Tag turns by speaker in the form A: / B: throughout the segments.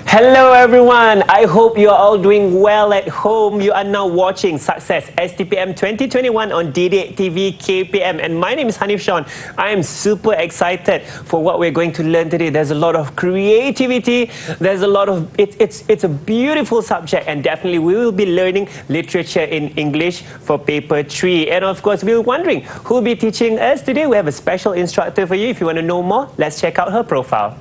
A: Hello everyone, I hope you are all doing well at home. You are now watching Success STPM 2021 on DD TV KPM, and my name is Hanif Sean. I am super excited for what we're going to learn today. There's a lot of creativity, there's a lot of, it's a beautiful subject, and definitely we will be learning literature in English for paper 3. And of course, we were wondering who will be teaching us today. We have a special instructor for you. If you want to know more, let's check out her profile.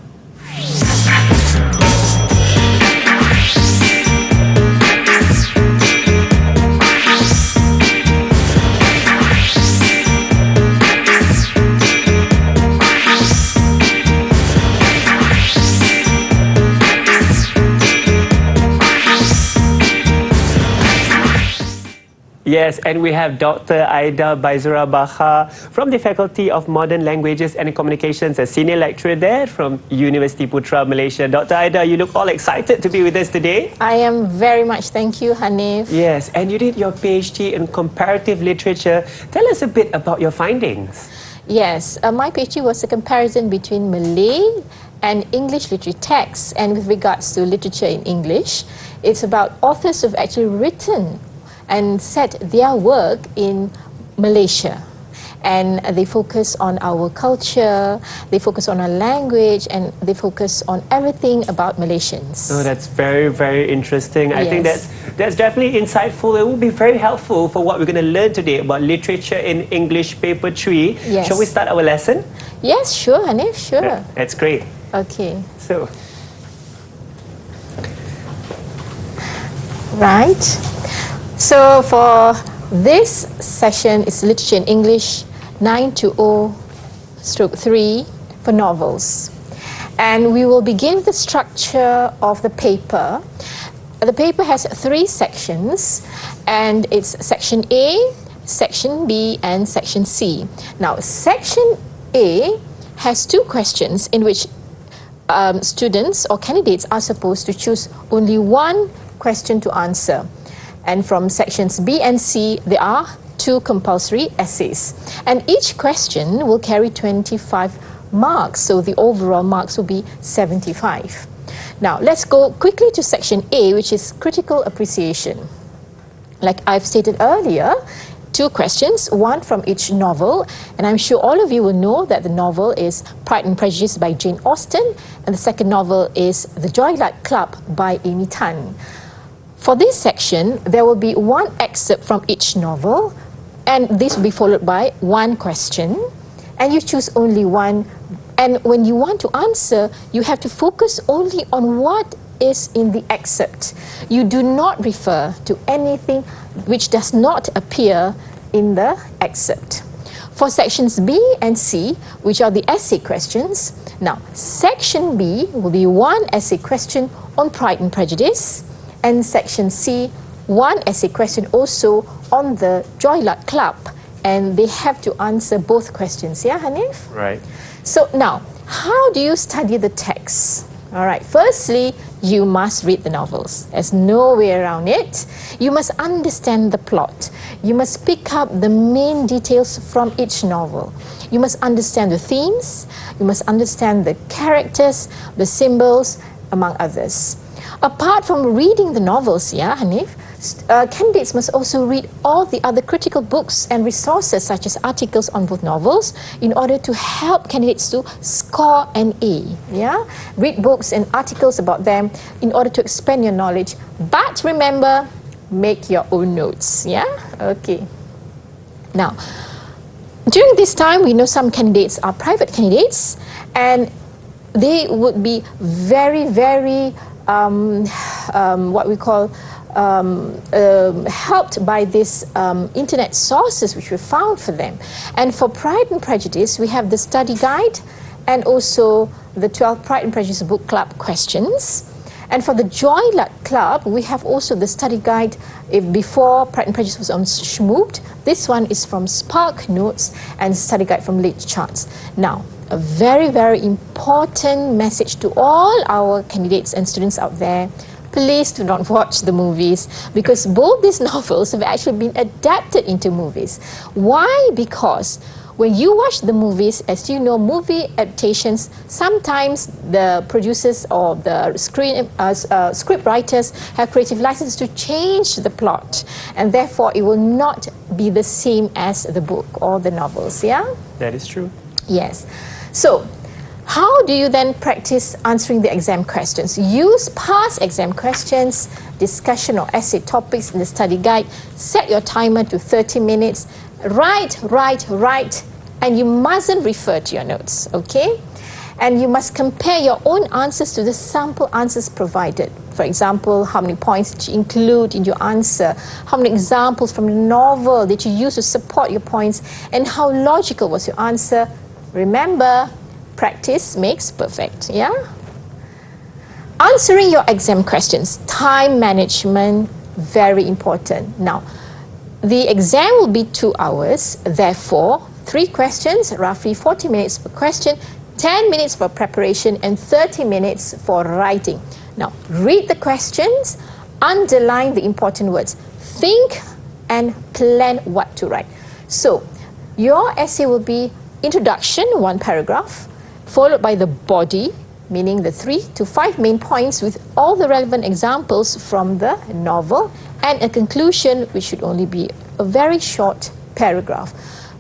A: Yes, and we have Dr. Baizura Bahar from the Faculty of Modern Languages and Communications, a senior lecturer there from University Putra, Malaysia. Dr. Aida, you look all excited to be with us today.
B: I am very much, thank you, Hanif.
A: Yes, and you did your PhD in comparative literature. Tell us a bit about your findings.
B: Yes, my PhD was a comparison between Malay and English literary texts, and with regards to literature in English, it's about authors who've actually written and set their work in Malaysia. And they focus on our culture, they focus on our language, and they focus on everything about Malaysians.
A: Oh, that's very, very interesting. I
B: Yes.
A: think that's definitely insightful. It will be very helpful for what we're going to learn today about literature in English paper 3.
B: Yes.
A: Shall we start our lesson?
B: Yes, sure, Hanif, sure.
A: Yeah, that's great.
B: Okay.
A: So,
B: Right. So for this session, it's literature in English 920/3 for novels. And we will begin with the structure of the paper. The paper has 3 sections, and it's section A, section B, and section C. Now, section A has 2 questions in which students or candidates are supposed to choose only one question to answer. And from sections B and C, there are 2 compulsory essays. And each question will carry 25 marks, so the overall marks will be 75. Now, let's go quickly to section A, which is critical appreciation. Like I've stated earlier, 2 questions, one from each novel, and I'm sure all of you will know that the novel is Pride and Prejudice by Jane Austen, and the second novel is The Joy-Luck Club by Amy Tan. For this section, there will be 1 excerpt from each novel, and this will be followed by 1 question, and you choose only one. And when you want to answer, you have to focus only on what is in the excerpt. You do not refer to anything which does not appear in the excerpt. For sections B and C, which are the essay questions, now section B will be 1 essay question on Pride and Prejudice, and section C, 1 essay question also on the Joy-Luck Club, and they have to answer both questions. Yeah, Hanif?
A: right.
B: So now, how do you study the text? All right, firstly, you must read the novels. There's no way around it. You must understand the plot. You must pick up the main details from each novel. You must understand the themes. You must understand the characters, the symbols, among others. Apart from reading the novels, yeah, Hanif, candidates must also read all the other critical books and resources such as articles on both novels in order to help candidates to score an A. Yeah? Read books and articles about them in order to expand your knowledge. But remember, make your own notes. Yeah? Okay. Now, during this time, we know some candidates are private candidates, and they would be very, very what we call helped by these internet sources which we found for them. And for Pride and Prejudice, we have the study guide and also the 12 Pride and Prejudice book club questions. And for the Joy-Luck Club, we have also the study guide before Pride and Prejudice was on Schmooped. This one is from Spark Notes and study guide from Late Charts. Now, a very, very important message to all our candidates and students out there. Please do not watch the movies, because both these novels have actually been adapted into movies. Why? Because when you watch the movies, as you know, movie adaptations, sometimes the producers or the script writers have creative license to change the plot, and therefore it will not be the same as the book or the novels, yeah?
A: That is true.
B: Yes. So, how do you then practice answering the exam questions? Use past exam questions, discussion or essay topics in the study guide. Set your timer to 30 minutes. Write, and you mustn't refer to your notes, okay? And you must compare your own answers to the sample answers provided. For example, how many points did you include in your answer? How many examples from the novel did you use to support your points? And how logical was your answer? Remember, practice makes perfect, yeah? Answering your exam questions, time management, very important. Now, the exam will be 2 hours, therefore, 3 questions, roughly 40 minutes per question, 10 minutes for preparation, and 30 minutes for writing. Now, read the questions, underline the important words, think and plan what to write. So, your essay will be introduction, 1 paragraph, followed by the body, meaning the 3 to 5 main points with all the relevant examples from the novel, and a conclusion, which should only be a very short paragraph.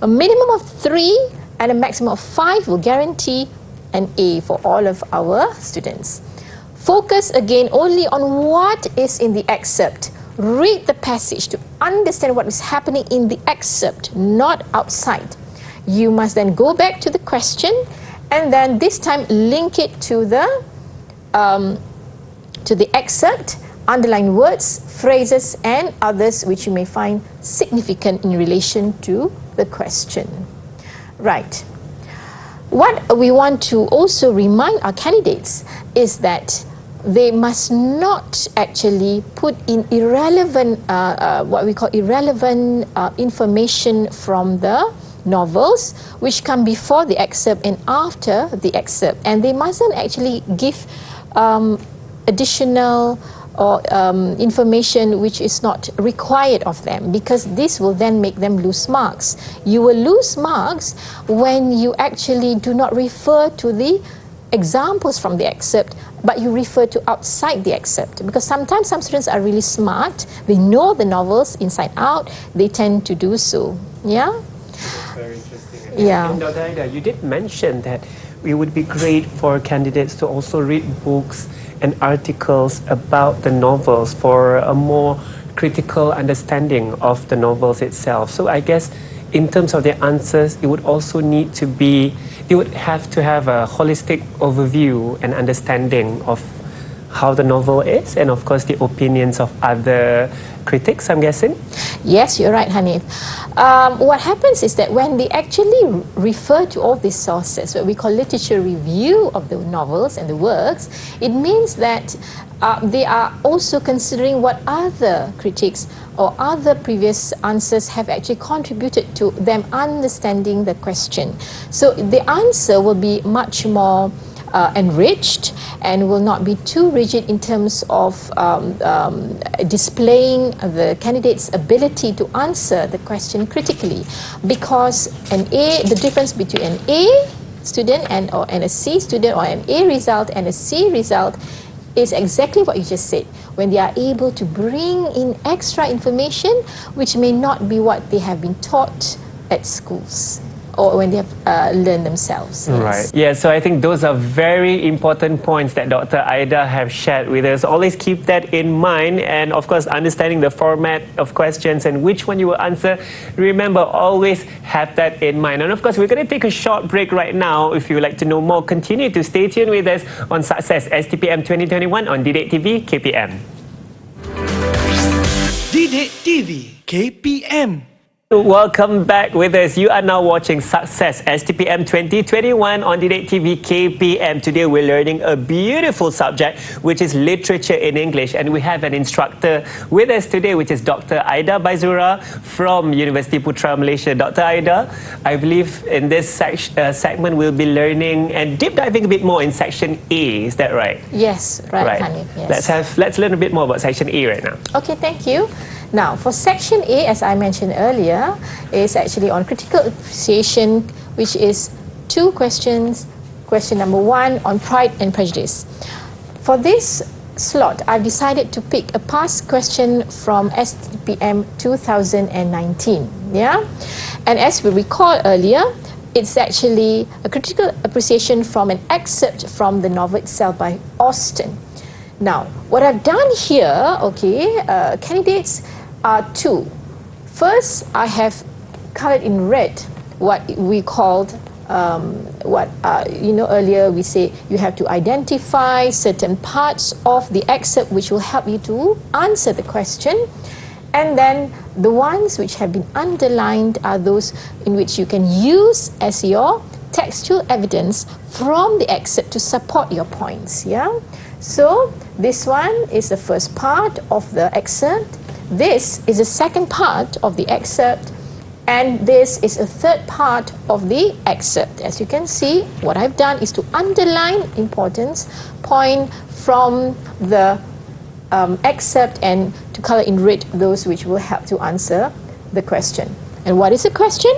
B: A minimum of 3 and a maximum of 5 will guarantee an A for all of our students. Focus again only on what is in the excerpt. Read the passage to understand what is happening in the excerpt, not outside. You must then go back to the question and then this time link it to the excerpt, underline words, phrases and others which you may find significant in relation to the question. Right. What we want to also remind our candidates is that they must not actually put in irrelevant, what we call irrelevant information from the novels, which come before the excerpt and after the excerpt, and they mustn't actually give additional or information which is not required of them, because this will then make them lose marks. You will lose marks when you actually do not refer to the examples from the excerpt, but you refer to outside the excerpt, because sometimes some students are really smart, they know the novels inside out, they tend to do so. Yeah?
A: That's very interesting.
B: Yeah.
A: And Dr. Aida, you did mention that it would be great for candidates to also read books and articles about the novels for a more critical understanding of the novels itself. So I guess in terms of their answers, it would also need to be, they would have to have a holistic overview and understanding of how the novel is, and of course the opinions of other critics, I'm guessing.
B: Yes, you're right, Hanif. What happens is that when they actually refer to all these sources, what we call literature review of the novels and the works, it means that they are also considering what other critics or other previous answers have actually contributed to them understanding the question. So the answer will be much more enriched and will not be too rigid in terms of displaying the candidate's ability to answer the question critically, because the difference between an A student and a C student, or an A result and a C result, is exactly what you just said, when they are able to bring in extra information which may not be what they have been taught at schools or when they have learned themselves. Yes.
A: Right. Yeah, so I think those are very important points that Dr. Aida have shared with us. Always keep that in mind, and of course understanding the format of questions and which one you will answer. Remember, always have that in mind. And of course, we're going to take a short break right now. If you would like to know more, continue to stay tuned with us on Sukses STPM 2021 on Didik TV KPM.
C: Didik TV KPM.
A: Welcome back with us. You are now watching Sukses STPM 2021 on Didik TV KPM. Today we're learning a beautiful subject, which is literature in English, and we have an instructor with us today, which is Dr. Aida Baizura from University Putra Malaysia. Dr. Aida, I believe in this segment we'll be learning and deep diving a bit more in section A. Is that right?
B: Yes, right, Hanif. Yes.
A: Let's learn a bit more about section A right now.
B: Okay, thank you. Now, for section A, as I mentioned earlier, is actually on critical appreciation, which is 2 questions. Question number 1 on Pride and Prejudice. For this slot, I've decided to pick a past question from STPM 2019. Yeah, and as we recall earlier, it's actually a critical appreciation from an excerpt from the novel itself by Austen. Now, what I've done here, okay, candidates are 2. First, I have colored in red what we called, earlier we say you have to identify certain parts of the excerpt which will help you to answer the question. And then the ones which have been underlined are those in which you can use as your textual evidence from the excerpt to support your points. Yeah. So this one is the first part of the excerpt. This is the second part of the excerpt. And this is a third part of the excerpt. As you can see, what I've done is to underline importance point from the excerpt and to color in red those which will help to answer the question. And what is the question?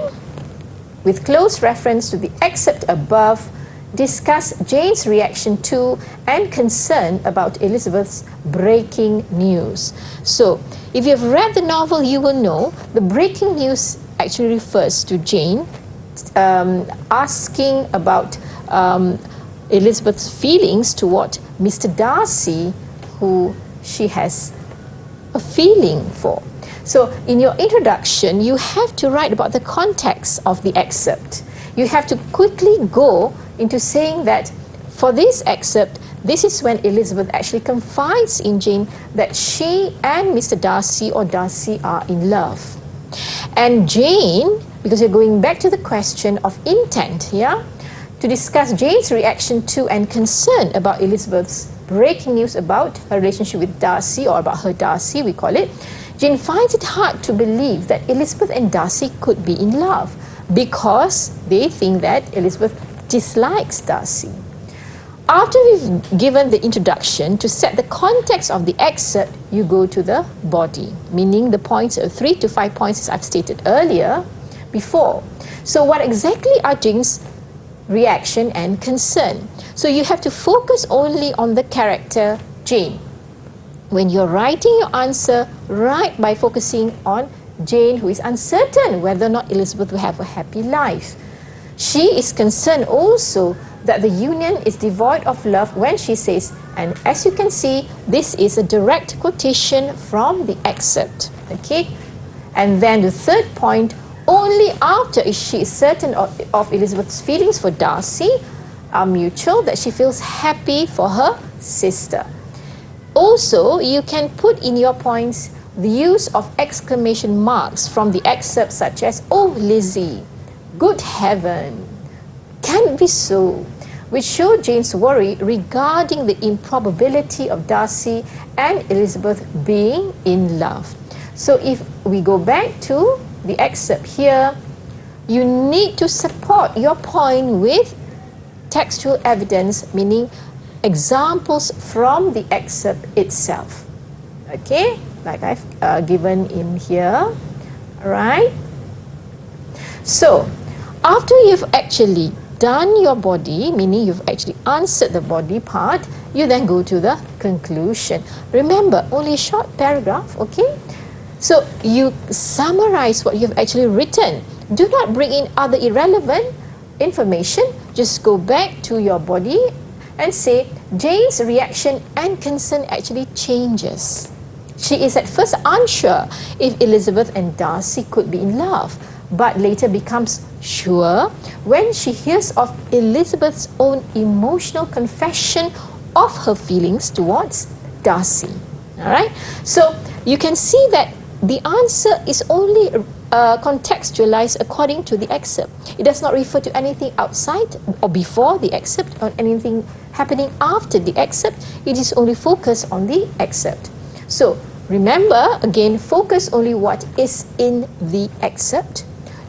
B: With close reference to the excerpt above, discuss Jane's reaction to and concern about Elizabeth's breaking news. So, if you've read the novel, you will know the breaking news actually refers to Jane asking about Elizabeth's feelings toward Mr. Darcy, who she has a feeling for. So in your introduction, you have to write about the context of the excerpt. You have to quickly go into saying that for this excerpt, this is when Elizabeth actually confides in Jane that she and Mr. Darcy or Darcy are in love. And Jane, because you're going back to the question of intent, yeah, to discuss Jane's reaction to and concern about Elizabeth's breaking news about her relationship with Darcy, or about her Darcy, we call it, Jane finds it hard to believe that Elizabeth and Darcy could be in love because they think that Elizabeth dislikes Darcy. After we've given the introduction, to set the context of the excerpt, you go to the body, meaning the points of 3 to 5 points as I've stated earlier before. So what exactly are Jane's reaction and concern? So you have to focus only on the character Jane. When you're writing your answer, write by focusing on Jane, who is uncertain whether or not Elizabeth will have a happy life. She is concerned also that the union is devoid of love when she says, and as you can see, this is a direct quotation from the excerpt. Okay? And then the third point, only after she is certain of Elizabeth's feelings for Darcy are mutual, that she feels happy for her sister. Also, you can put in your points the use of exclamation marks from the excerpt, such as, "Oh, Lizzie, good heaven, can it be so?" which show Jane's worry regarding the improbability of Darcy and Elizabeth being in love. So if we go back to the excerpt here, you need to support your point with textual evidence, meaning examples from the excerpt itself. Okay, like I've given in here. Alright. So, after you've actually done your body, meaning you've actually answered the body part, you then go to the conclusion. Remember, only a short paragraph, okay? So you summarize what you've actually written. Do not bring in other irrelevant information. Just go back to your body and say, Jane's reaction and concern actually changes. She is at first unsure if Elizabeth and Darcy could be in love, but later becomes sure when she hears of Elizabeth's own emotional confession of her feelings towards Darcy. Alright, so you can see that the answer is only contextualized according to the excerpt. It does not refer to anything outside or before the excerpt or anything happening after the excerpt. It is only focused on the excerpt. So remember, again, focus only what is in the excerpt.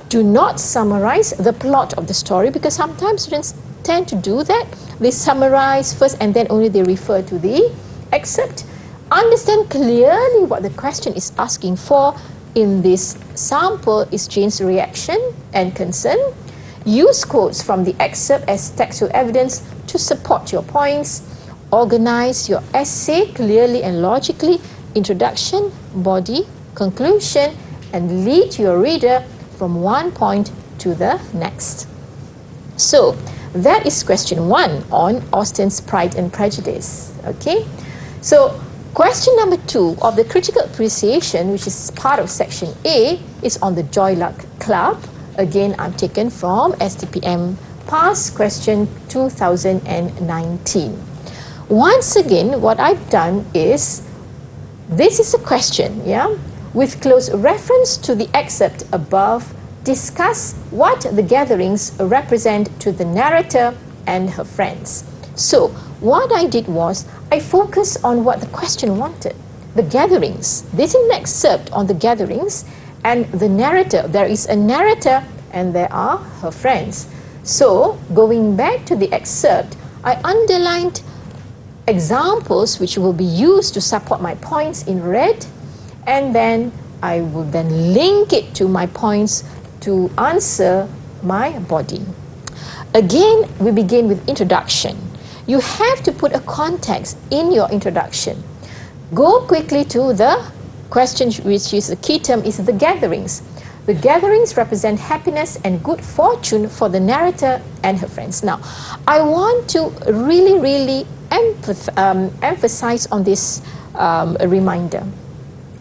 B: Do not summarize the plot of the story, because sometimes students tend to do that. They summarize first and then only they refer to the excerpt. understand clearly what the question is asking for. In this sample is Jane's reaction and concern. Use quotes from the excerpt as textual evidence to support your points. Organize your essay clearly and logically. Introduction, body, conclusion, and lead your reader from one point to the next. So, that is question 1 on Austen's Pride and Prejudice. Okay? So, question number 2 of the critical appreciation, which is part of section A, is on the Joy Luck Club. Again, I'm taken from STPM past question 2019. Once again, what I've done is, this is a question, with close reference to the excerpt above. Discuss what the gatherings represent to the narrator and her friends. So, what I did was, I focused on what the question wanted. The gatherings. This is an excerpt on the gatherings and the narrator. There is a narrator and there are her friends. So, going back to the excerpt, I underlined examples which will be used to support my points in red, and then I will then link it to my points to answer my body. Again, we begin with introduction. You have to put a context in your introduction. Go quickly to the question, which is the key term, is the gatherings. The gatherings represent happiness and good fortune for the narrator and her friends. Now, I want to really emphasize on this reminder.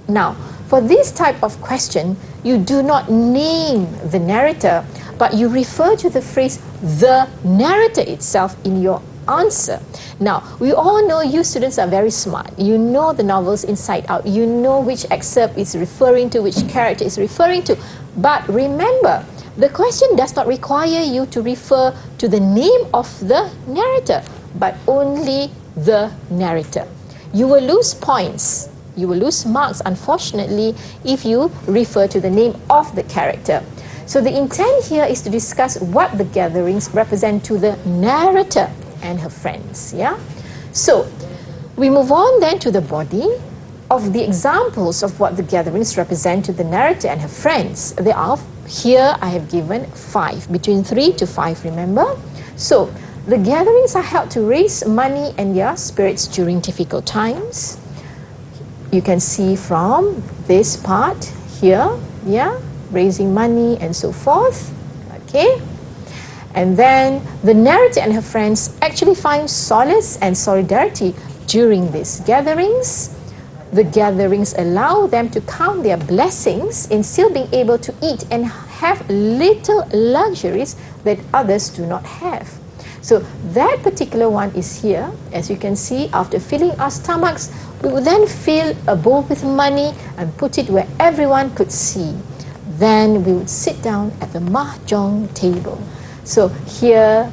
B: Now, for this type of question, you do not name the narrator, but you refer to the phrase the narrator itself in your answer. Now, we all know you students are very smart. You know the novels inside out. You know which excerpt is referring to, which character is referring to. But remember, the question does not require you to refer to the name of the narrator, but only the narrator. You will lose points. You will lose marks, unfortunately, if you refer to the name of the character. So the intent here is to discuss what the gatherings represent to the narrator and her friends. So we move on then to the body of the examples of what the gatherings represent to the narrator and her friends. There are, here I have given 5, between 3 to 5, remember? So the gatherings are held to raise money and their spirits during difficult times. You can see from this part here, raising money and so forth, okay? And then the narrator and her friends actually find solace and solidarity during these gatherings. The gatherings allow them to count their blessings in still being able to eat and have little luxuries that others do not have. So that particular one is here. As you can see, after filling our stomachs, we will then fill a bowl with money and put it where everyone could see. Then we would sit down at the mahjong table. So here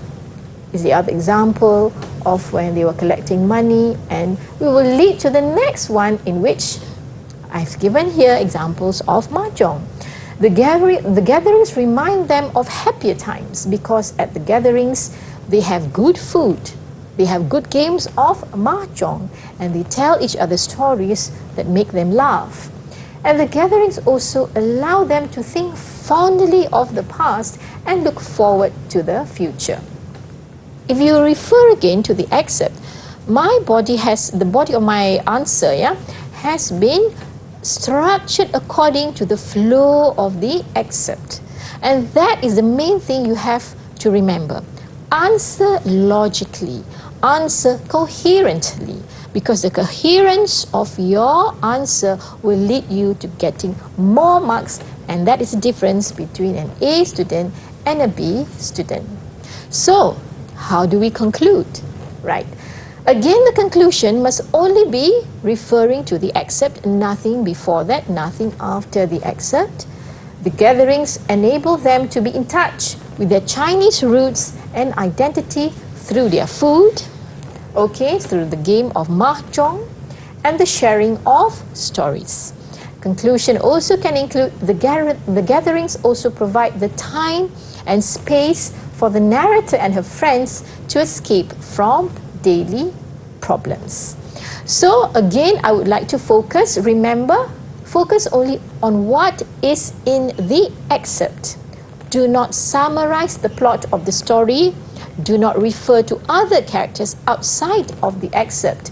B: is the other example of when they were collecting money, and we will lead to the next one, in which I've given here examples of mahjong. The gatherings remind them of happier times, because at the gatherings they have good food, they have good games of mahjong, and they tell each other stories that make them laugh. And the gatherings also allow them to think fondly of the past and look forward to the future. If you refer again to the excerpt, the body of my answer has been structured according to the flow of the excerpt. And that is the main thing you have to remember. Answer logically, answer coherently, because the coherence of your answer will lead you to getting more marks, and that is the difference between an A student and a B student. So, how do we conclude? Right. Again, the conclusion must only be referring to the excerpt, nothing before that, nothing after the excerpt. The gatherings enable them to be in touch with their Chinese roots and identity through their food, through the game of mahjong, and the sharing of stories. Conclusion also can include the gatherings also provide the time and space for the narrator and her friends to escape from daily problems. So again, I would like to focus, remember, focus only on what is in the excerpt. Do not summarize the plot of the story. Do not refer to other characters outside of the excerpt.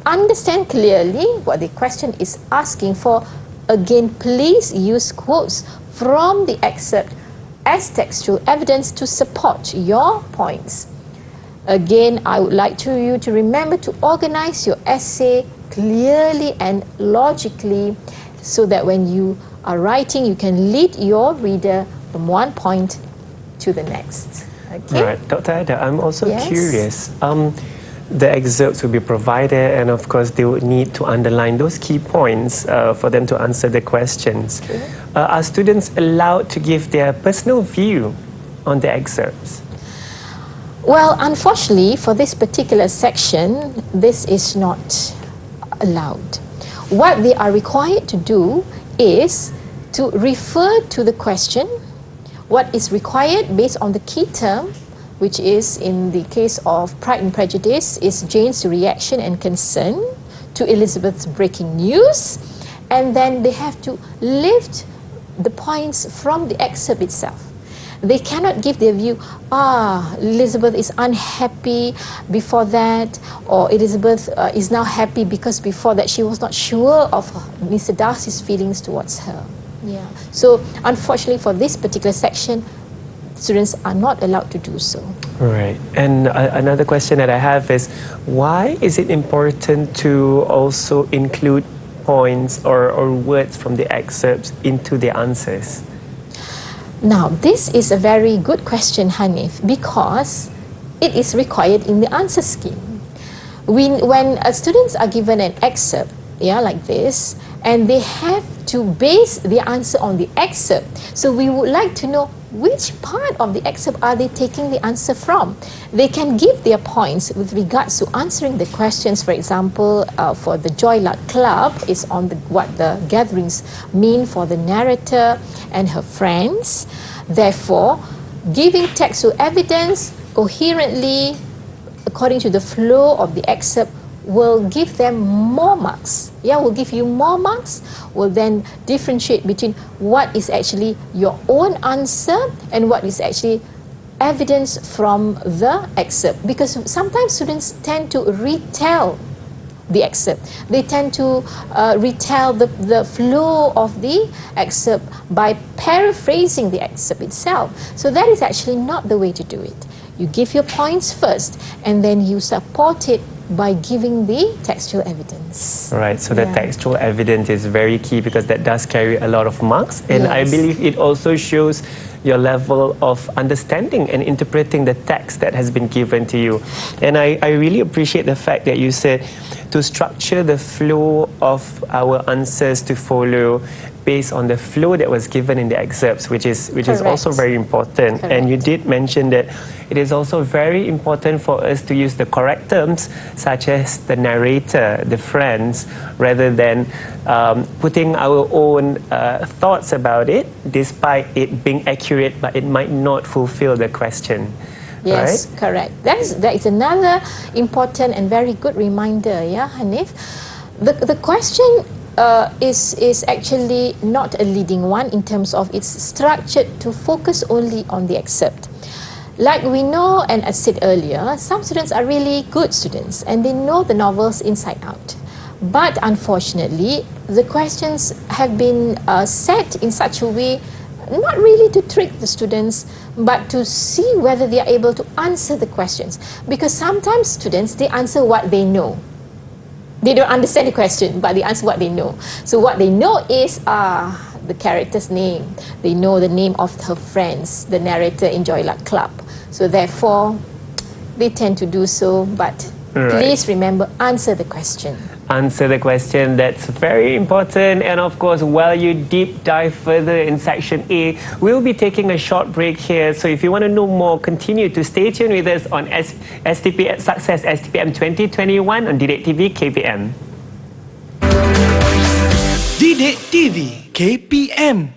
B: Understand clearly what the question is asking for. Again, please use quotes from the excerpt as textual evidence to support your points. Again, I would like you to remember to organize your essay clearly and logically so that when you are writing, you can lead your reader from one point to the next. Okay?
A: Right, Dr. Ada, I'm also
B: Yes.
A: curious. The excerpts will be provided, and of course, they would need to underline those key points for them to answer the questions.
B: Okay.
A: Are students allowed to give their personal view on the excerpts?
B: Well, unfortunately, for this particular section, this is not allowed. What they are required to do is to refer to the question, what is required based on the key term, which is, in the case of Pride and Prejudice, is Jane's reaction and concern to Elizabeth's breaking news, and then they have to lift the points from the excerpt itself. They cannot give their view, Elizabeth is unhappy before that, or Elizabeth is now happy because before that she was not sure of Mr. Darcy's feelings towards her. Yeah. So unfortunately for this particular section, students are not allowed to do so.
A: Right. And another question that I have is, why is it important to also include points or words from the excerpts into the answers?
B: Now, this is a very good question, Hanif, because it is required in the answer scheme. When students are given an excerpt, like this, and they have to base the answer on the excerpt, so we would like to know which part of the excerpt are they taking the answer from. They can give their points with regards to answering the questions. For example, for the Joy Luck Club is on what the gatherings mean for the narrator and her friends. Therefore, giving textual evidence coherently according to the flow of the excerpt will give them more marks. Will give you more marks, will then differentiate between what is actually your own answer and what is actually evidence from the excerpt. Because sometimes students tend to retell the excerpt. They tend to retell the flow of the excerpt by paraphrasing the excerpt itself. So that is actually not the way to do it. You give your points first and then you support it by giving the textual evidence.
A: Right, so the textual evidence is very key because that does carry a lot of marks, and I believe it also shows your level of understanding and interpreting the text that has been given to you. And I really appreciate the fact that you said to structure the flow of our answers to follow based on the flow that was given in the excerpts, which is also very important.
B: Correct.
A: And you did mention that it is also very important for us to use the correct terms, such as the narrator, the friends, rather than putting our own thoughts about it, despite it being accurate, but it might not fulfill the question.
B: Yes,
A: right?
B: Correct. That is another important and very good reminder, Hanif. The question is actually not a leading one in terms of it's structured to focus only on the excerpt. Like we know, and as said earlier, some students are really good students and they know the novels inside out. But unfortunately, the questions have been set in such a way, not really to trick the students, but to see whether they are able to answer the questions. Because sometimes students, they answer what they know. They don't understand the question, but they answer what they know. So what they know is the character's name. They know the name of her friends, the narrator in Joy Luck Club. So therefore, they tend to do so, but please remember, answer the question.
A: Answer the question, that's very important. And of course, while you deep dive further in section A, we'll be taking a short break here. So if you want to know more, continue to stay tuned with us on STPM, Sukses STPM 2021 on Didik TV KPM.
C: Didik TV KPM.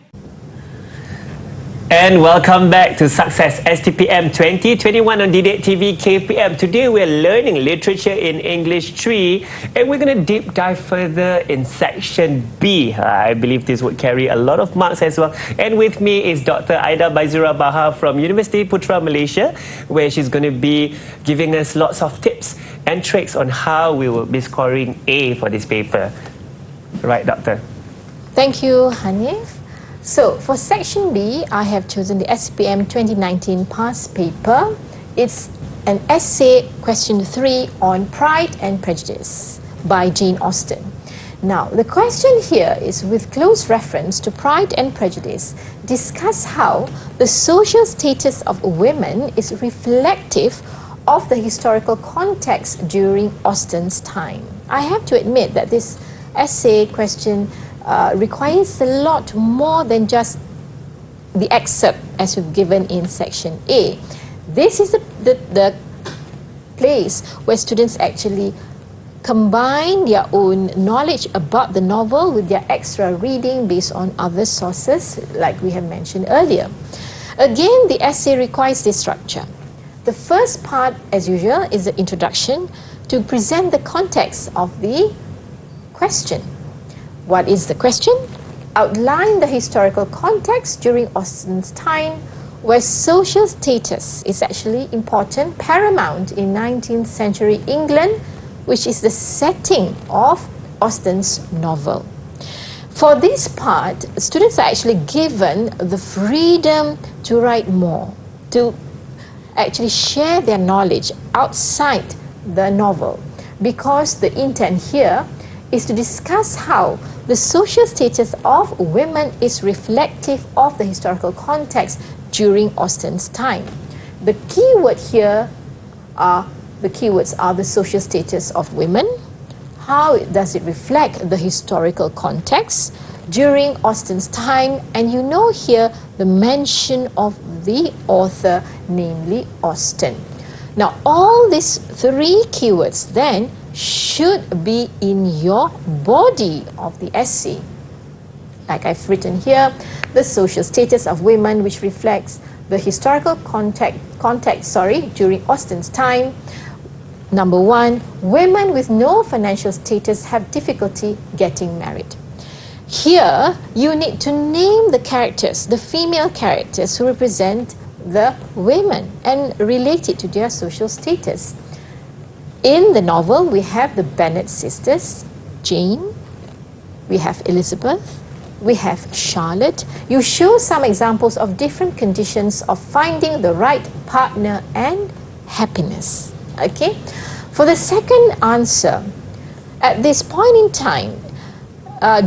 A: And welcome back to Success STPM 2021 on DDET TV KPM. Today we're learning literature in English 3 and we're going to deep dive further in section B. I believe this would carry a lot of marks as well. And with me is Dr. Aida Baizura Bahar from University Putra Malaysia, where she's going to be giving us lots of tips and tricks on how we will be scoring A for this paper. Right, Doctor?
B: Thank you, Hanif. So, for section B, I have chosen the SPM 2019 past paper. It's an essay, question 3, on Pride and Prejudice by Jane Austen. Now, the question here is, with close reference to Pride and Prejudice, discuss how the social status of women is reflective of the historical context during Austen's time. I have to admit that this essay question requires a lot more than just the excerpt as we've given in section A. This is the place where students actually combine their own knowledge about the novel with their extra reading based on other sources, like we have mentioned earlier. Again, the essay requires this structure. The first part, as usual, is the introduction to present the context of the question. What is the question? Outline the historical context during Austen's time, where social status is actually important, paramount in 19th century England, which is the setting of Austen's novel. For this part, students are actually given the freedom to write more, to actually share their knowledge outside the novel, because the intent here is to discuss how the social status of women is reflective of the historical context during Austen's time. The keyword here are the social status of women. How does it reflect the historical context during Austen's time? And you know here the mention of the author, namely Austen. Now, all these three keywords then should be in your body of the essay. Like I've written here, the social status of women, which reflects the historical context during Austen's time. Number 1, women with no financial status have difficulty getting married. Here, you need to name the characters, the female characters who represent the women and relate it to their social status. In the novel, we have the Bennet sisters, Jane, we have Elizabeth, we have Charlotte. You show some examples of different conditions of finding the right partner and happiness. Okay? For the second answer, at this point in time,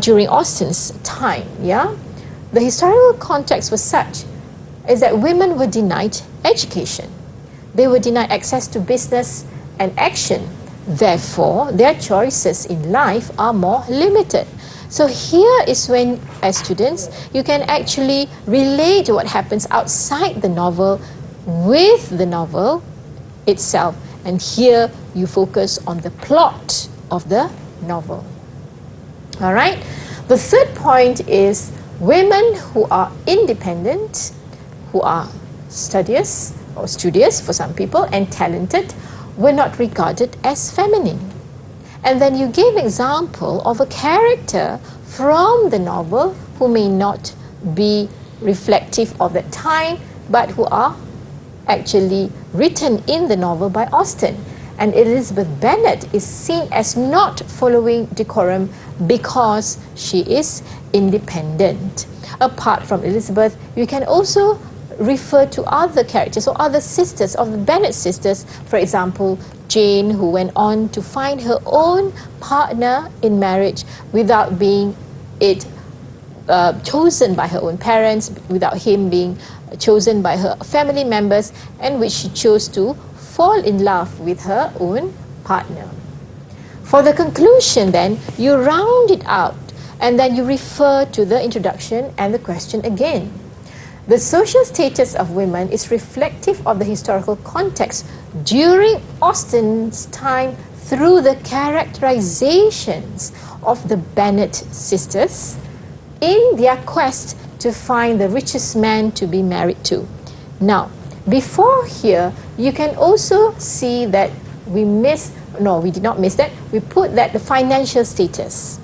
B: during Austen's time, the historical context was such is that women were denied education. They were denied access to business and action. Therefore, their choices in life are more limited. So here is when, as students, you can actually relate what happens outside the novel with the novel itself. And here you focus on the plot of the novel. All right? The third point is women who are independent, who are studious or studious for some people, and talented, were not regarded as feminine. And then you gave example of a character from the novel who may not be reflective of that time, but who are actually written in the novel by Austen. And Elizabeth Bennet is seen as not following decorum because she is independent. Apart from Elizabeth, you can also refer to other characters or other sisters of the Bennet sisters. For example, Jane, who went on to find her own partner in marriage without being chosen by her own parents, without him being chosen by her family members, and which she chose to fall in love with her own partner. For the conclusion then, you round it out and then you refer to the introduction and the question again. The social status of women is reflective of the historical context during Austen's time through the characterizations of the Bennet sisters in their quest to find the richest man to be married to. Now, before here, you can also see that we did not miss that. We put that the financial status.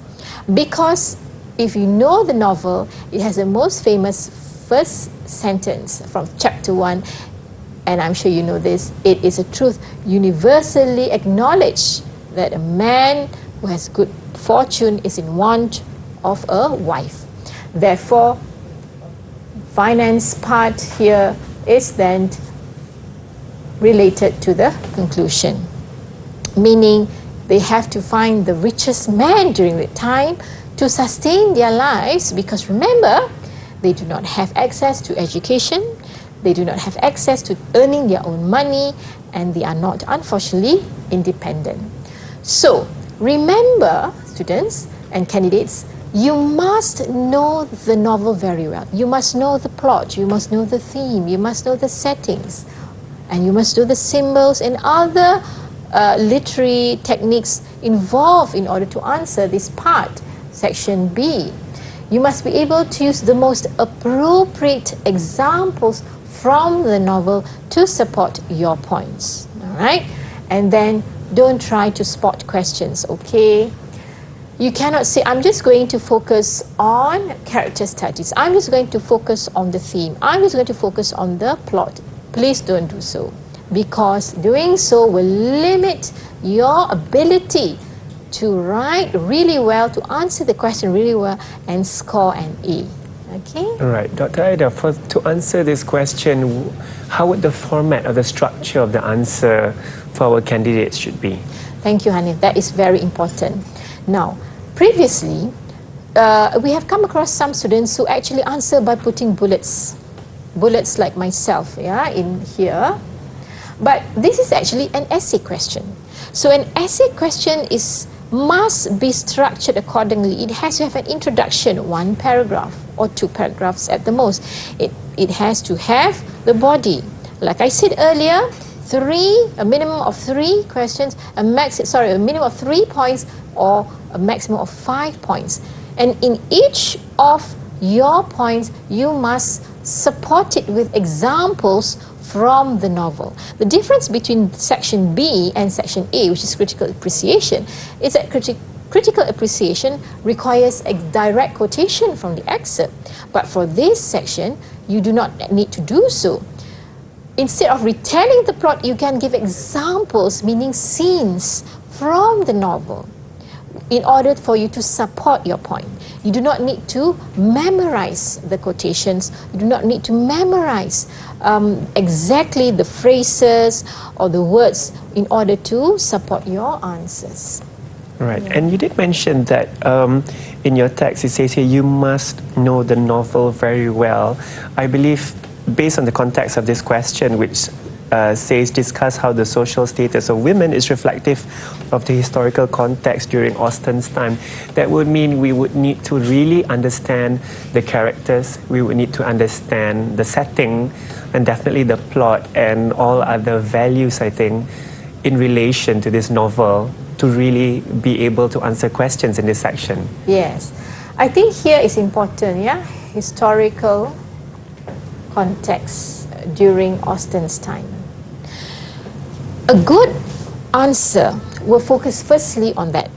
B: Because if you know the novel, it has the most famous first sentence from chapter 1, and I'm sure you know this, it is a truth universally acknowledged that a man who has good fortune is in want of a wife. Therefore, finance part here is then related to the conclusion, meaning they have to find the richest man during the time to sustain their lives, because remember, they do not have access to education, they do not have access to earning their own money, and they are not, unfortunately, independent. So, remember, students and candidates, you must know the novel very well. You must know the plot, you must know the theme, you must know the settings, and you must know the symbols and other literary techniques involved in order to answer this part, section B. You must be able to use the most appropriate examples from the novel to support your points. All right? And then don't try to spot questions, okay? You cannot say, I'm just going to focus on character studies. I'm just going to focus on the theme. I'm just going to focus on the plot. Please don't do so, because doing so will limit your ability to write really well, to answer the question really well, and score an A. Okay?
A: All right, Dr. Aida, to answer this question, how would the format or the structure of the answer for our candidates should be?
B: Thank you, Hanif. That is very important. Now, previously, we have come across some students who actually answer by putting bullets like myself, in here. But this is actually an essay question. So an essay question must be structured accordingly. It has to have an introduction, 1 paragraph or 2 paragraphs at the most. It has to have the body. Like I said earlier, a minimum of 3 questions, a minimum of 3 points or a maximum of 5 points. And in each of your points, you must support it with examples from the novel. The difference between section B and section A, which is critical appreciation, is that critical appreciation requires a direct quotation from the excerpt. But for this section, you do not need to do so. Instead of retelling the plot, you can give examples, meaning scenes from the novel, in order for you to support your point. You do not need to memorize the quotations. You do not need to memorize exactly the phrases or the words in order to support your answers.
A: Right, and you did mention that in your text, it says here, you must know the novel very well. I believe, based on the context of this question, which says, discuss how the social status of women is reflective of the historical context during Austen's time. That would mean we would need to really understand the characters, we would need to understand the setting, and definitely the plot and all other values, I think, in relation to this novel, to really be able to answer questions in this section.
B: Yes. I think here is important, historical context during Austen's time. A good answer will focus firstly on that,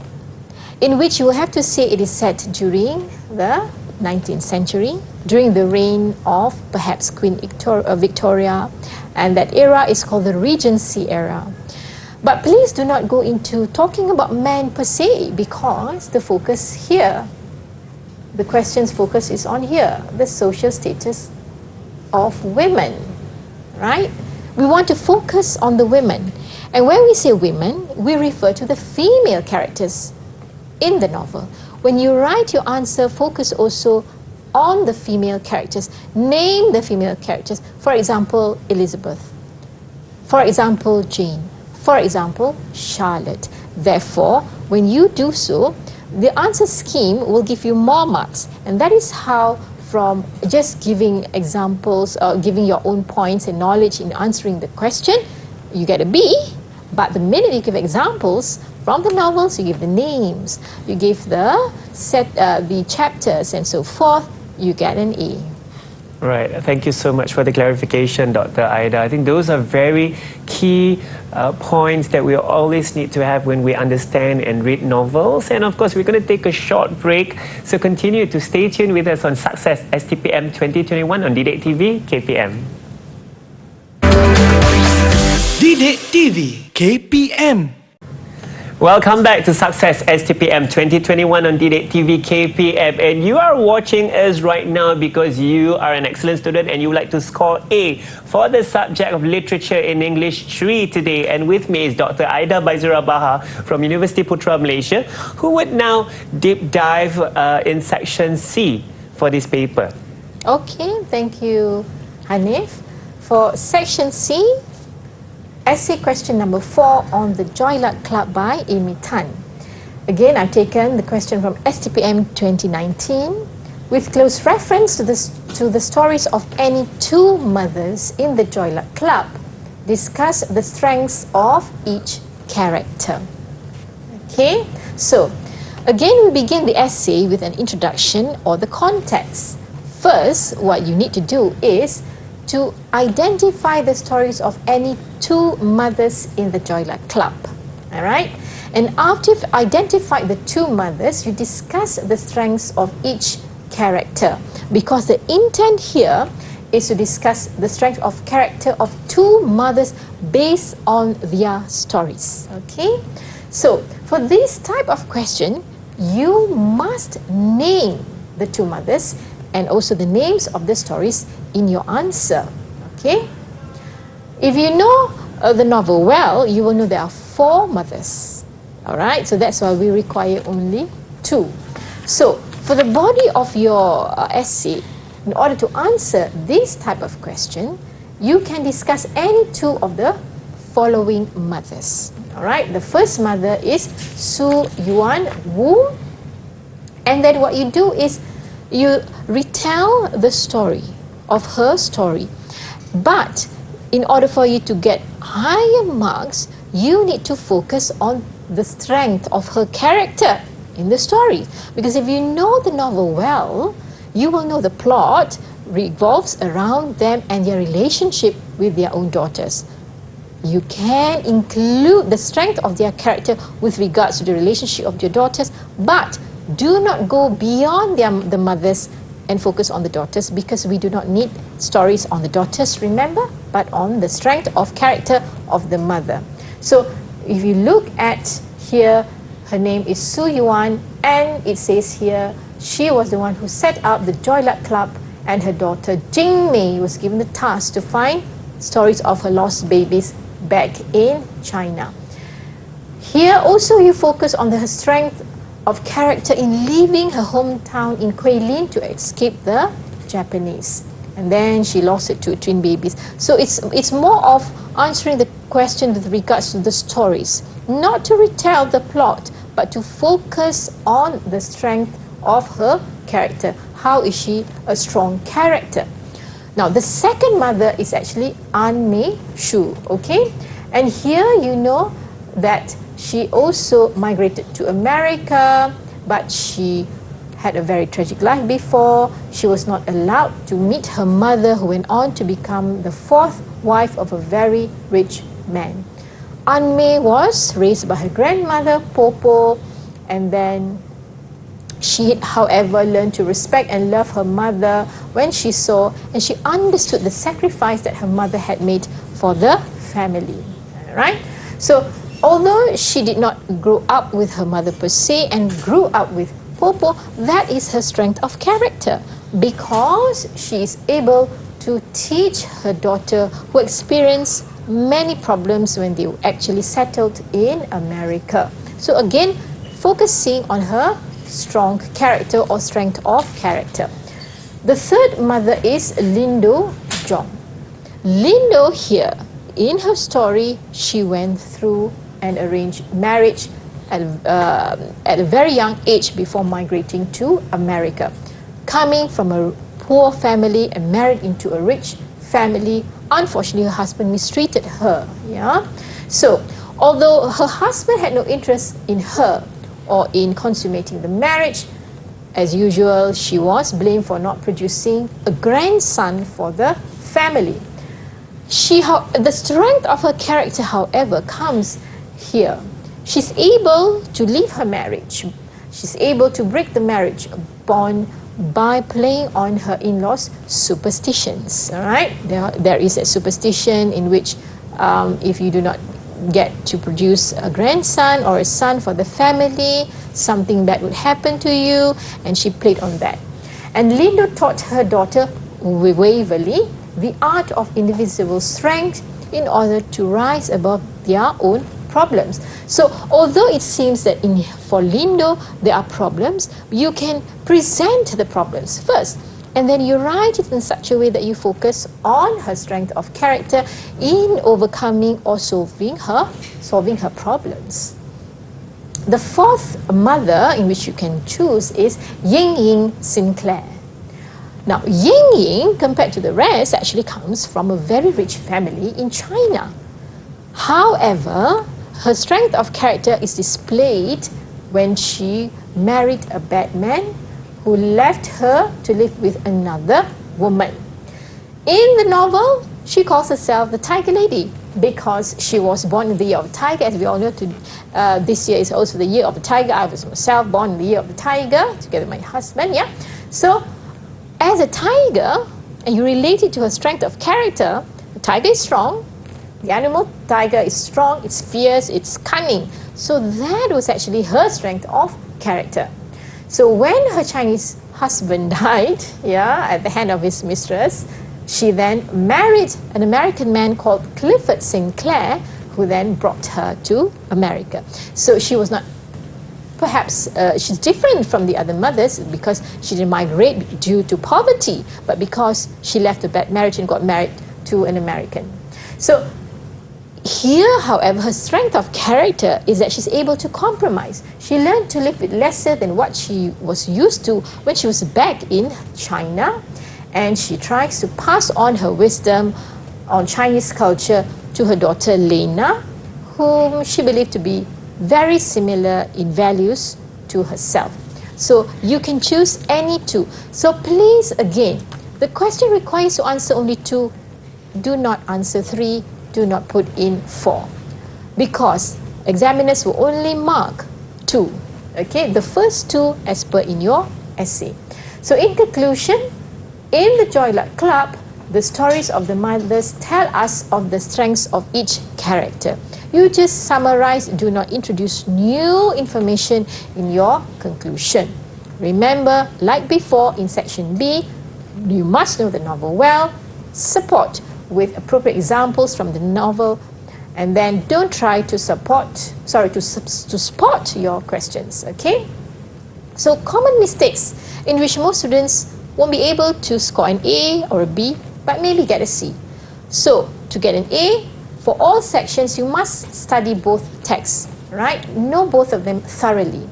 B: in which you will have to say it is set during the 19th century, during the reign of perhaps Queen Victoria, and that era is called the Regency era. But please do not go into talking about men per se, because the focus here, the question's focus is on here, the social status of women, right? We want to focus on the women. And when we say women, we refer to the female characters in the novel. When you write your answer, focus also on the female characters. Name the female characters. For example, Elizabeth. For example, Jane. For example, Charlotte. Therefore, when you do so, the answer scheme will give you more marks. And that is how, from just giving examples, giving your own points and knowledge in answering the question, you get a B. But the minute you give examples from the novels, you give the names, you give the chapters and so forth, you get an A.
A: Right. Thank you so much for the clarification, Dr. Aida. I think those are very key points that we always need to have when we understand and read novels. And of course, we're going to take a short break. So continue to stay tuned with us on Success STPM 2021 on Didik TV, KPM.
C: Didik TV KPM.
A: Welcome back to Success STPM 2021 on Didik TV KPM, and you are watching us right now because you are an excellent student and you would like to score A for the subject of Literature in English 3 today. And with me is Dr. Aida Baizura Bahar from University Putra Malaysia, who would now deep dive in section C for this paper.
B: Okay, thank you, Hanif. For section C, essay question number 4 on the Joy Luck Club by Amy Tan. Again, I've taken the question from STPM 2019 with close reference to the stories of any two mothers in the Joy Luck Club. Discuss the strengths of each character. Okay, so again we begin the essay with an introduction or the context. First, what you need to do is to identify the stories of any two mothers in the Joy Luck Club. Alright? And after you've identified the two mothers, you discuss the strengths of each character. Because the intent here is to discuss the strength of character of two mothers based on their stories. Okay? So, for this type of question, you must name the two mothers and also the names of the stories in your answer. Okay? If you know the novel well, you will know there are 4 mothers. Alright, so that's why we require only 2. So, for the body of your essay, in order to answer this type of question, you can discuss any 2 of the following mothers. Alright, the first mother is Su Yuan Wu, and then what you do is you retell the story of her story, but in order for you to get higher marks, you need to focus on the strength of her character in the story. Because if you know the novel well, you will know the plot revolves around them and their relationship with their own daughters. You can include the strength of their character with regards to the relationship of your daughters, but do not go beyond the mothers and focus on the daughters, because we do not need stories on the daughters, remember, but on the strength of character of the mother. So if you look at here, her name is Su Yuan, and it says here she was the one who set up the Joy Luck Club, and her daughter Jing Mei was given the task to find stories of her lost babies back in China. Here also you focus on the strength of character in leaving her hometown in Guilin to escape the Japanese, and then she lost her 2 twin babies. So it's more of answering the question with regards to the stories, not to retell the plot, but to focus on the strength of her character. How is she a strong character? Now the second mother is actually An Mei Shu, okay? And here you know that she also migrated to America, but she had a very tragic life before. She was not allowed to meet her mother, who went on to become the 4th wife of a very rich man. An Mei was raised by her grandmother, Popo, and then she, however, learned to respect and love her mother when she saw and she understood the sacrifice that her mother had made for the family. Right? So, although she did not grow up with her mother per se and grew up with Popo, that is her strength of character, because she is able to teach her daughter, who experienced many problems when they actually settled in America. So again, focusing on her strong character or strength of character. The third mother is Lindo Zhong. Lindo here, in her story, she went through an arranged marriage at a very young age before migrating to America. Coming from a poor family and married into a rich family, unfortunately her husband mistreated her. Yeah. So although her husband had no interest in her or in consummating the marriage, as usual, she was blamed for not producing a grandson for the family. The strength of her character, however, comes here. She's able to leave her marriage. She's able to break the marriage bond by playing on her in-laws' superstitions. All right, there is a superstition in which if you do not get to produce a grandson or a son for the family, something bad would happen to you, and she played on that. And Lindo taught her daughter Waverley the art of indivisible strength in order to rise above their own problems. So although it seems that for Lindo there are problems, you can present the problems first, and then you write it in such a way that you focus on her strength of character in overcoming or solving her problems. The fourth mother in which you can choose is Yin Ying Sinclair. Now, Yin Ying, compared to the rest, actually comes from a very rich family in China. However, her strength of character is displayed when she married a bad man who left her to live with another woman. In the novel, she calls herself the Tiger Lady because she was born in the year of the tiger. As we all know, this year is also the year of the tiger. I was myself born in the year of the tiger together with my husband. Yeah, so as a tiger, and you relate it to her strength of character, the tiger is strong. The animal tiger is strong, it's fierce, it's cunning. So that was actually her strength of character. So when her Chinese husband died, at the hand of his mistress, she then married an American man called Clifford Sinclair, who then brought her to America. So she was not, perhaps she's different from the other mothers because she didn't migrate due to poverty, but because she left a bad marriage and got married to an American. So here, however, her strength of character is that she's able to compromise. She learned to live with lesser than what she was used to when she was back in China, and she tries to pass on her wisdom on Chinese culture to her daughter Lena, whom she believed to be very similar in values to herself. So you can choose any two. So please, again, the question requires to answer only two. Do not answer three. Do not put in 4, because examiners will only mark 2. Okay, the first 2 as per in your essay. So in conclusion, in the Joy Luck Club, the stories of the mothers tell us of the strengths of each character. You just summarize, do not introduce new information in your conclusion. Remember, like before in section B, you must know the novel well, support with appropriate examples from the novel, and then don't try to spot your questions. Okay, so common mistakes in which most students won't be able to score an A or a B, but maybe get a C. So to get an A for all sections, you must study both texts, right? Know both of them thoroughly.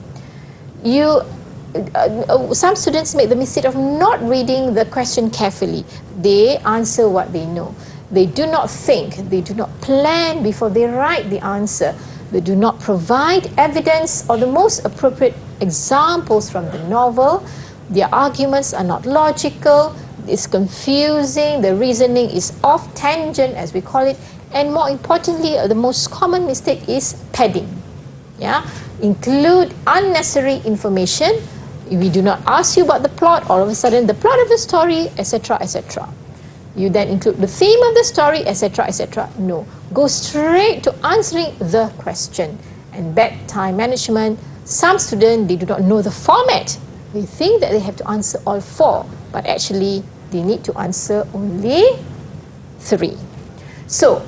B: Some students make the mistake of not reading the question carefully. They answer what they know. They do not think, they do not plan before they write the answer. They do not provide evidence or the most appropriate examples from the novel. Their arguments are not logical, it's confusing, the reasoning is off tangent, as we call it, and more importantly, the most common mistake is padding. Include unnecessary information. We do not ask you about the plot, all of a sudden the plot of the story, etc., etc. You then include the theme of the story, etc., etc. No. Go straight to answering the question. And bad time management. Some students, they do not know the format. They think that they have to answer all 4, but actually they need to answer only 3. So,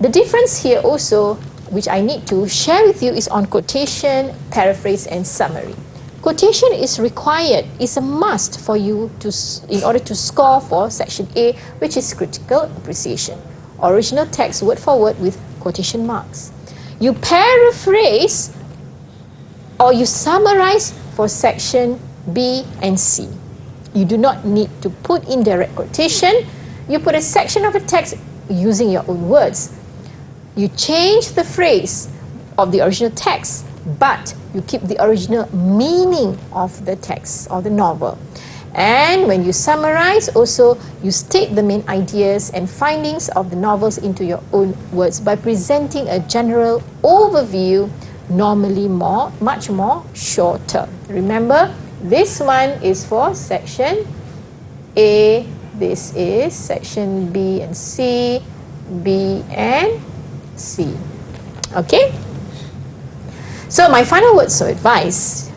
B: the difference here also, which I need to share with you, is on quotation, paraphrase, and summary. Quotation is required, is a must for you in order to score for section A, which is critical appreciation. Original text word for word with quotation marks. You paraphrase or you summarize for section B and C. You do not need to put in direct quotation. You put a section of a text using your own words. You change the phrase of the original text but you keep the original meaning of the text or the novel. And when you summarize, also you state the main ideas and findings of the novels into your own words by presenting a general overview, normally much more shorter. Remember, this one is for section A, this is section B and C, B and C. Okay? So my final words of advice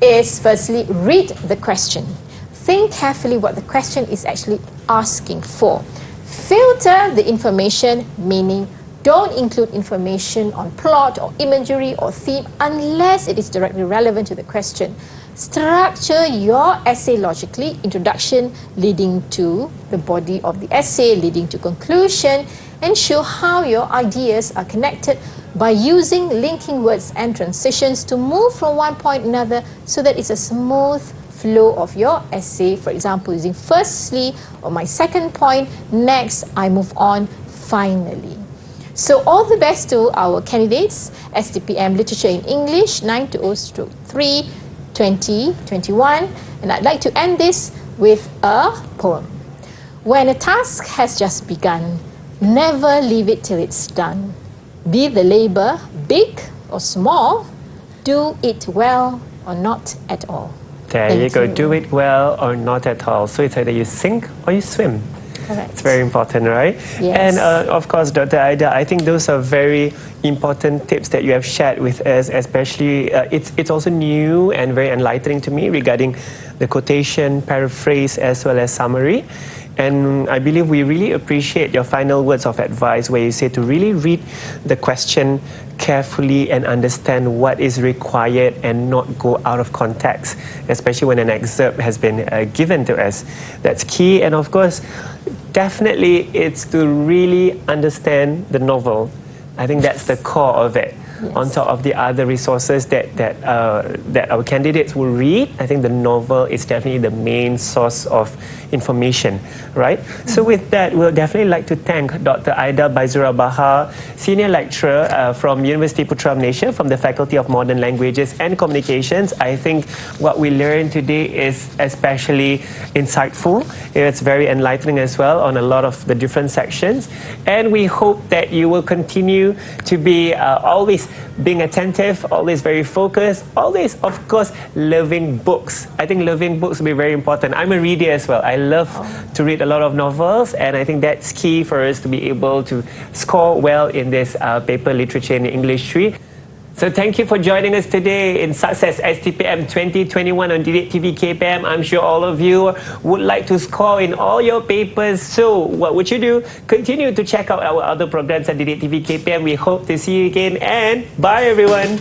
B: is, firstly, read the question. Think carefully what the question is actually asking for. Filter the information, meaning don't include information on plot or imagery or theme unless it is directly relevant to the question. Structure your essay logically, introduction leading to the body of the essay, leading to conclusion, and show how your ideas are connected by using linking words and transitions to move from one point to another so that it's a smooth flow of your essay. For example, using firstly or my second point, next I move on, finally. So all the best to our candidates, STPM Literature in English 920/3 2021, and I'd like to end this with a poem. When a task has just begun, never leave it till it's done. Be the labor big or small, do it well or not at all.
A: There
B: Thank
A: you go.
B: you.
A: Do it well or not at all. So it's either you sink or you swim.
B: Correct.
A: It's very important, right?
B: Yes.
A: And of course, Dr. Aida, I think those are very important tips that you have shared with us, especially it's also new and very enlightening to me regarding the quotation, paraphrase, as well as summary. And I believe we really appreciate your final words of advice where you say to really read the question carefully and understand what is required and not go out of context, especially when an excerpt has been given to us. That's key. And of course, definitely it's to really understand the novel. I think that's the core of it. Yes. On top of the other resources that our candidates will read, I think the novel is definitely the main source of information, right? Mm-hmm. So with that, we'll definitely like to thank Dr. Aida Baizura Bahar, Senior Lecturer from University Putra Malaysia from the Faculty of Modern Languages and Communications. I think what we learned today is especially insightful. It's very enlightening as well on a lot of the different sections. And we hope that you will continue to be always being attentive, always very focused, always, of course, loving books. I think loving books will be very important. I'm a reader as well. I love to read a lot of novels, and I think that's key for us to be able to score well in this paper, Literature in English 3. So thank you for joining us today in Sukses STPM 2021 on Didik TV KPM. I'm sure all of you would like to score in all your papers. So what would you do? Continue to check out our other programs at Didik TV KPM. We hope to see you again, and bye everyone.